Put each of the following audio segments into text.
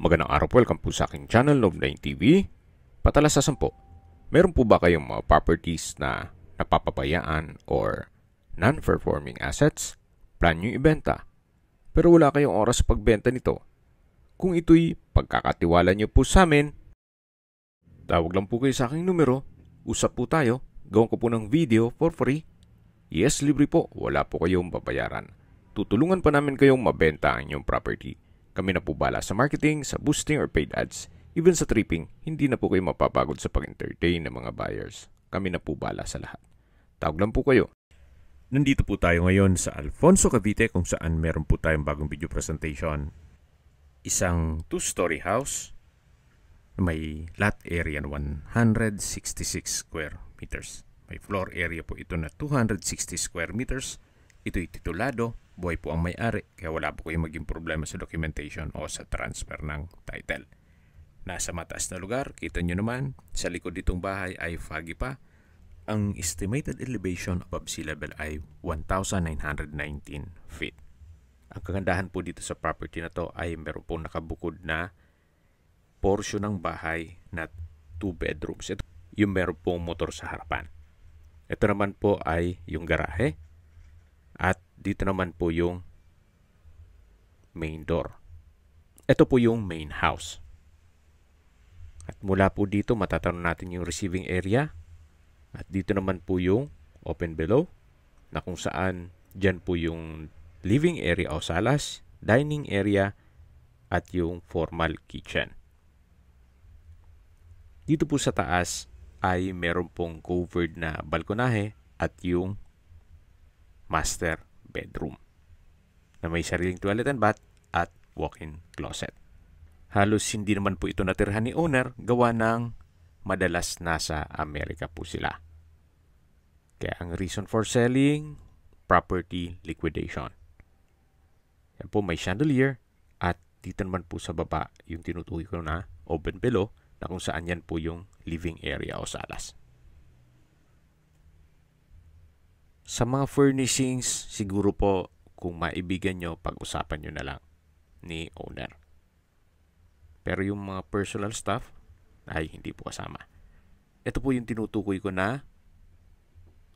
Magandang araw po, welcome po sa aking channel, Love9 TV. Patalasasan po, meron po ba kayong mga properties na napapabayaan or non-performing assets? Plan nyo ibenta, pero wala kayong oras sa pagbenta nito. Kung ito'y pagkakatiwala nyo po sa amin, tawag lang po kayo sa aking numero, usap po tayo, gawin ko po ng video for free. Yes, libre po, wala po kayong babayaran. Tutulungan pa namin kayong mabenta ang inyong property. Kami na po bala sa marketing, sa boosting or paid ads. Even sa tripping, hindi na po kayo mapapagod sa pag-entertain ng mga buyers. Kami na po bala sa lahat. Tawag lang po kayo. Nandito po tayo ngayon sa Alfonso, Cavite kung saan meron po tayong bagong video presentation. Isang 2-story house na may lot area na 166 square meters. May floor area po ito na 260 square meters. Ito'y titulado. Buhay po ang may-ari, kaya wala po kayong maging problema sa documentation o sa transfer ng title. Nasa mataas na lugar, kita nyo naman, sa likod ditong bahay ay foggy pa. Ang estimated elevation above sea level ay 1,919 feet. Ang kagandahan po dito sa property na to ay meron pong nakabukod na portion ng bahay na 2 bedrooms. Ito yung meron pong motor sa harapan. Ito naman po ay yung garahe. At dito naman po yung main door. Ito po yung main house. At mula po dito matatanong natin yung receiving area. At dito naman po yung open below na kung saan dyan po yung living area o salas, dining area at yung formal kitchen. Dito po sa taas ay meron pong covered na balkonahe at yung master bedroom na may sariling toilet and bath at walk-in closet. Halos hindi naman po ito natirhan ni owner gawa ng madalas nasa Amerika po sila. Kaya ang reason for selling, property liquidation. Yan po may chandelier at dito naman po sa baba yung tinutukoy ko na open below na kung saan yan po yung living area o salas. Sa mga furnishings, siguro po kung maibigan nyo, pag-usapan nyo na lang ni owner. Pero yung mga personal stuff ay hindi po kasama. Ito po yung tinutukoy ko na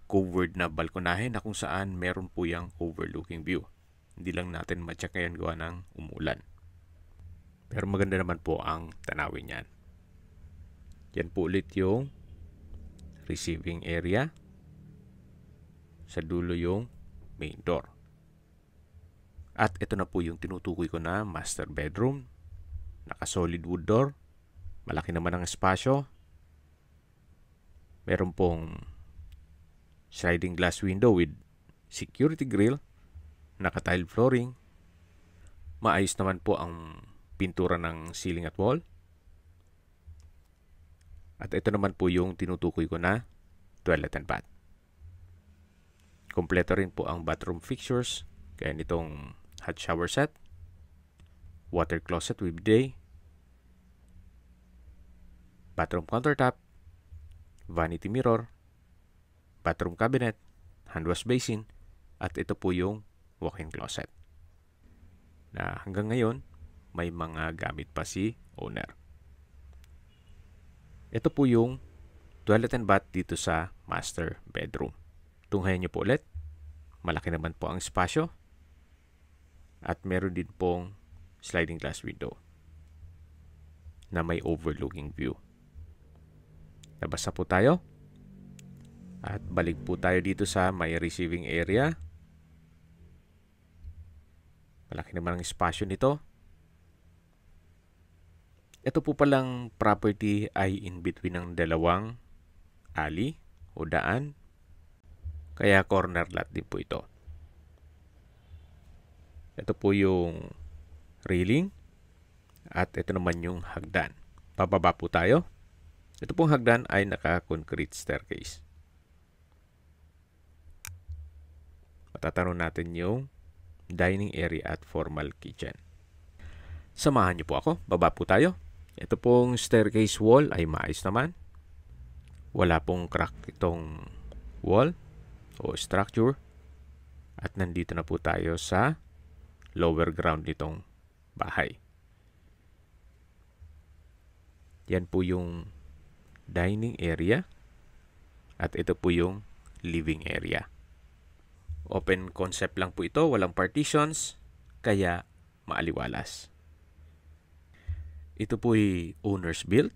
covered na balkonahe na kung saan meron po yung overlooking view. Hindi lang natin ma-check ngayon gawa ng umulan. Pero maganda naman po ang tanawin yan. Yan po ulit yung receiving area. Sa dulo yung main door. At ito na po yung tinutukoy ko na master bedroom. Naka-solid wood door. Malaki naman ang espasyo. Meron pong sliding glass window with security grill. Naka-tile flooring. Maayos naman po ang pintura ng ceiling at wall. At ito naman po yung tinutukoy ko na toilet and bath. Kompleto rin po ang bathroom fixtures, kaya nitong hot shower set, water closet with bidet, bathroom countertop, vanity mirror, bathroom cabinet, hand wash basin, at ito po yung walk-in closet. Na hanggang ngayon, may mga gamit pa si owner. Ito po yung toilet and bath dito sa master bedroom. Tunghayan nyo po ulit. Malaki naman po ang espasyo. At meron din pong sliding glass window na may overlooking view. Labas na po tayo. At balik po tayo dito sa may receiving area. Malaki naman ang espasyo nito. Ito po palang property ay in between ng dalawang alley o daan. Kaya corner lot din po ito. Ito po yung railing. At ito naman yung hagdan. Pababa po tayo. Ito pong hagdan ay naka-concrete staircase. Matatanong natin yung dining area at formal kitchen. Samahan niyo po ako. Baba po tayo. Ito pong staircase wall ay maayos naman. Wala pong crack itong wall o structure. At nandito na po tayo sa lower ground nitong bahay. Yan po yung dining area at ito po yung living area. Open concept lang po ito, walang partitions, kaya maaliwalas. Ito po ay owner's built,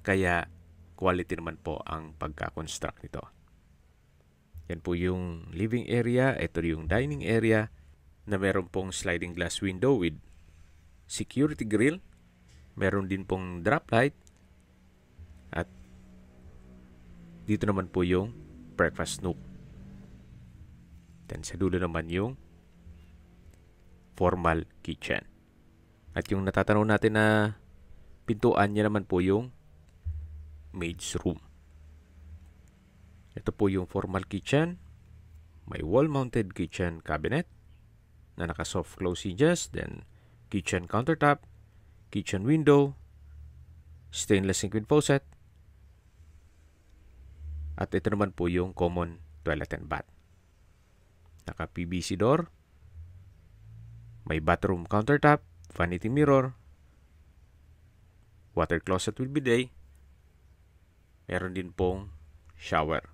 kaya quality naman po ang pagka-construct nito. Yan po yung living area, ito yung dining area na meron pong sliding glass window with security grill. Meron din pong drop light at dito naman po yung breakfast nook. Then sa dulo naman yung formal kitchen. At yung natatanaw natin na pintuan niya naman po yung maid's room. Ito po yung formal kitchen. May wall-mounted kitchen cabinet na naka-soft close hinges. Then kitchen countertop, kitchen window, stainless sink with faucet. At ito naman po yung common toilet and bath. Naka-PVC door. May bathroom countertop, vanity mirror, water closet with bidet. Meron din pong shower.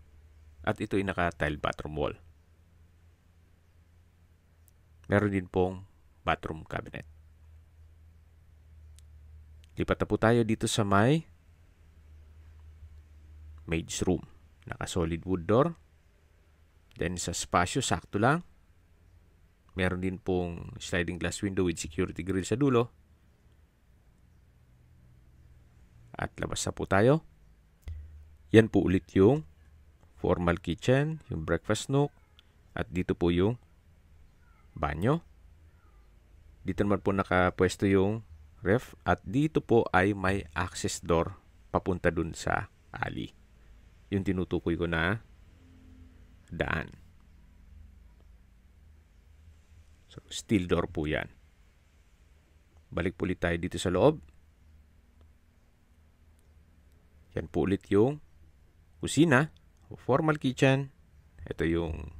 At ito ay naka-tile bathroom wall. Meron din pong bathroom cabinet. Lipat na po tayo dito sa may maid's room. Naka-solid wood door. Then sa spasyo, sakto lang. Meron din pong sliding glass window with security grill sa dulo. At labas na po tayo. Yan po ulit yung formal kitchen, yung breakfast nook, at dito po yung banyo. Dito naman po nakapwesto yung ref, at dito po ay may access door papunta dun sa alley. Yung tinutukoy ko na daan. So, steel door po yan. Balik po ulit tayo dito sa loob. Yan po ulit yung kusina, o formal kitchen. Ito yung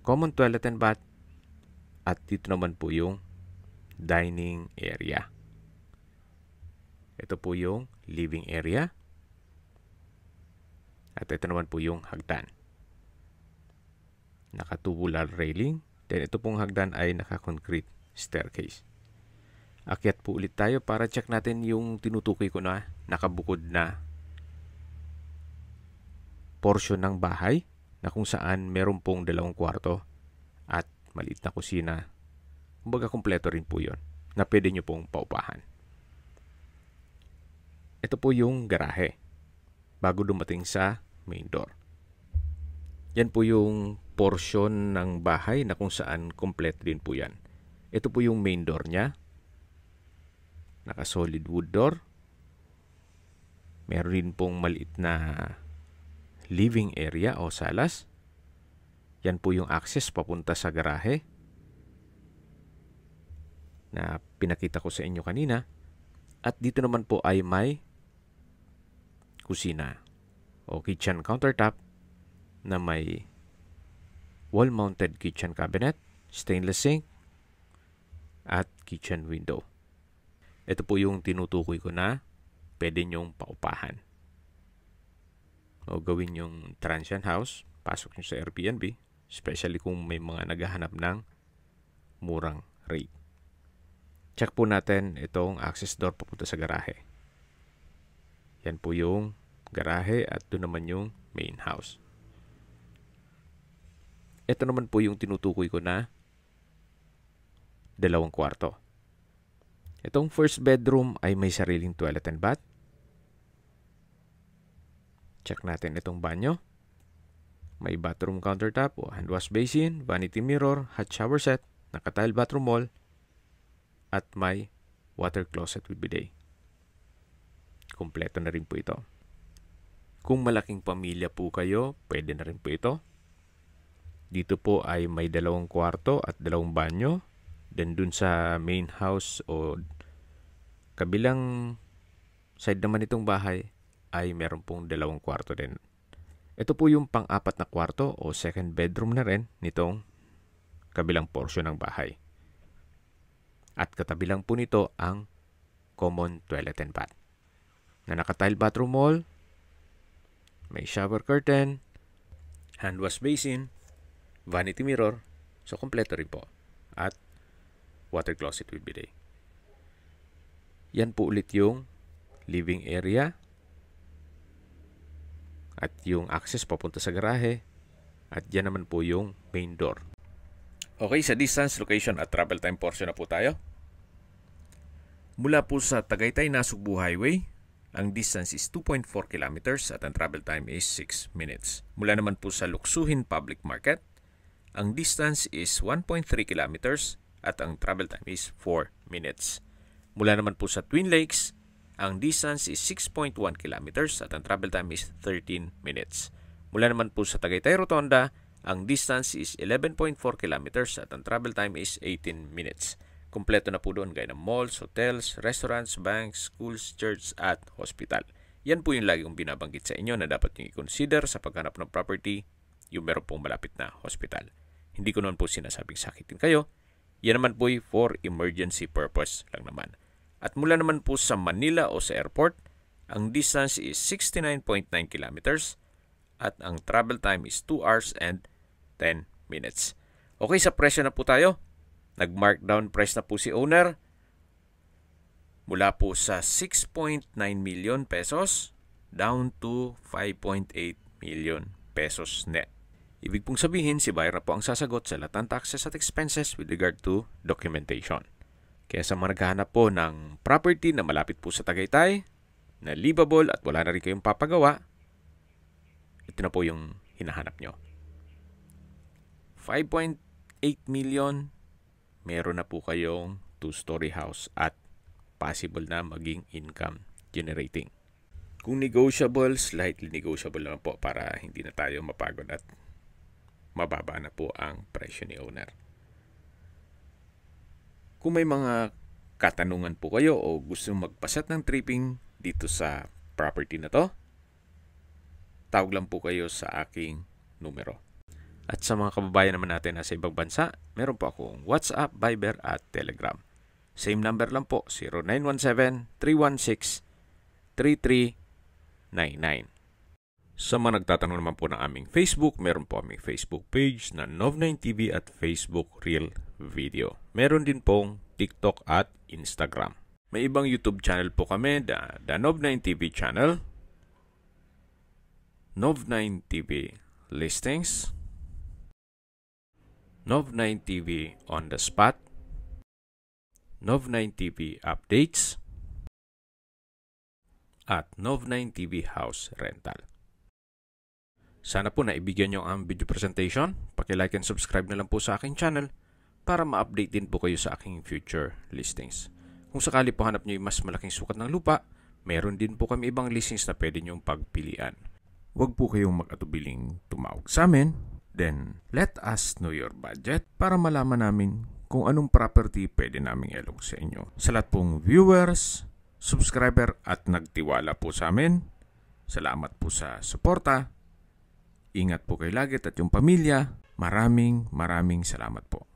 common toilet and bath. At dito naman po yung dining area. Ito po yung living area. At ito naman po yung hagdan. Naka-tubular railing. Then ito pong hagdan ay naka-concrete staircase. Akyat po ulit tayo para check natin yung tinutukoy ko na nakabukod na portion ng bahay na kung saan meron pong 2 kwarto at maliit na kusina. Kumbaga kompleto rin po yun na pwede nyo pong paupahan. Ito po yung garahe bago dumating sa main door. Yan po yung portion ng bahay na kung saan kompleto din po yan. Ito po yung main door niya. Naka-solid wood door. Meron din pong maliit na living area o salas. Yan po yung access papunta sa garahe na pinakita ko sa inyo kanina. At dito naman po ay may kusina o kitchen countertop na may wall-mounted kitchen cabinet, stainless sink, at kitchen window. Ito po yung tinutukoy ko na pwede nyong paupahan. O gawin yung transient house, pasok nyo sa Airbnb, especially kung may mga naghahanap ng murang rate. Check po natin itong access door papunta sa garahe. Yan po yung garahe at doon naman yung main house. Ito naman po yung tinutukoy ko na 2 kwarto. Itong first bedroom ay may sariling toilet and bath. Check natin itong banyo. May bathroom countertop o hand wash basin, vanity mirror, hot shower set, naka-tile bathroom wall, at may water closet with bidet. Kompleto na rin po ito. Kung malaking pamilya po kayo, pwede na rin po ito. Dito po ay may 2 kwarto at 2 banyo. Then dun sa main house o kabilang side naman itong bahay ay meron pong 2 kwarto din. Ito po yung pang-4 na kwarto o second bedroom na rin nitong kabilang portion ng bahay. At katabi lang po nito ang common toilet and bath. na naka-tile bathroom wall, may shower curtain, hand wash basin, vanity mirror, so kompleto rin po. At water closet with bidet. Yan po ulit yung living area at yung access papunta sa garahe at yan naman po yung main door. Okay, sa distance, location at travel time portion na po tayo. Mula po sa Tagaytay-Nasugbu Highway, ang distance is 2.4 kilometers at ang travel time is 6 minutes. Mula naman po sa Luksuhin Public Market, ang distance is 1.3 kilometers at ang travel time is 4 minutes. Mula naman po sa Twin Lakes, ang distance is 6.1 kilometers at ang travel time is 13 minutes. Mula naman po sa Tagaytay Rotonda, ang distance is 11.4 kilometers at ang travel time is 18 minutes. Kompleto na po doon gaya ng malls, hotels, restaurants, banks, schools, church at hospital. Yan po yung lagi kong binabanggit sa inyo na dapat nyo i-consider sa paghanap ng property, yung meron pong malapit na hospital. Hindi ko noon po sinasabing sakitin kayo. Yan naman po for emergency purpose lang naman. At mula naman po sa Manila o sa airport, ang distance is 69.9 kilometers at ang travel time is 2 hours and 10 minutes. Okay, sa presyo na po tayo. Nag-markdown price na po si owner. Mula po sa 6.9 million pesos down to 5.8 million pesos net. Ibig pong sabihin, si buyer na po ang sasagot sa lahat ng taxes at expenses with regard to documentation. Kaya sa mga naghahanap po ng property na malapit po sa Tagaytay, na livable at wala na rin kayong papagawa, ito na po yung hinahanap nyo. 5.8 million, meron na po kayong 2-story house at possible na maging income generating. Kung negotiable, slightly negotiable lang po para hindi na tayo mapagod at mababa na po ang presyo ni owner. Kung may mga katanungan po kayo o gusto magpaset ng tripping dito sa property na to, tawag lang po kayo sa aking numero. At sa mga kababayan naman natin na sa ibang bansa, meron po akong WhatsApp, Viber at Telegram. Same number lang po, 0917-316-3399. Sa mga nagtatanong naman po ng aming Facebook, meron po aming Facebook page na Nov9TV at Facebook Real Video. Meron din pong TikTok at Instagram. May ibang YouTube channel po kami, the Nov9TV channel, Nov9TV Listings, Nov9TV On The Spot, Nov9TV Updates, at Nov9TV House Rental. Sana po naibigyan nyo ang video presentation. Paki-like and subscribe na lang po sa aking channel para ma-update din po kayo sa aking future listings. Kung sakali po hanap nyo yung mas malaking sukat ng lupa, meron din po kami ibang listings na pwede nyong pagpilian. Huwag po kayong mag-atubiling tumawag sa amin. Then, let us know your budget para malaman namin kung anong property pwede naming ilog sa inyo. Sa lahat pong viewers, subscriber at nagtiwala po sa amin, salamat po sa suporta. Ingat po kayo lagi at yung pamilya. Maraming salamat po.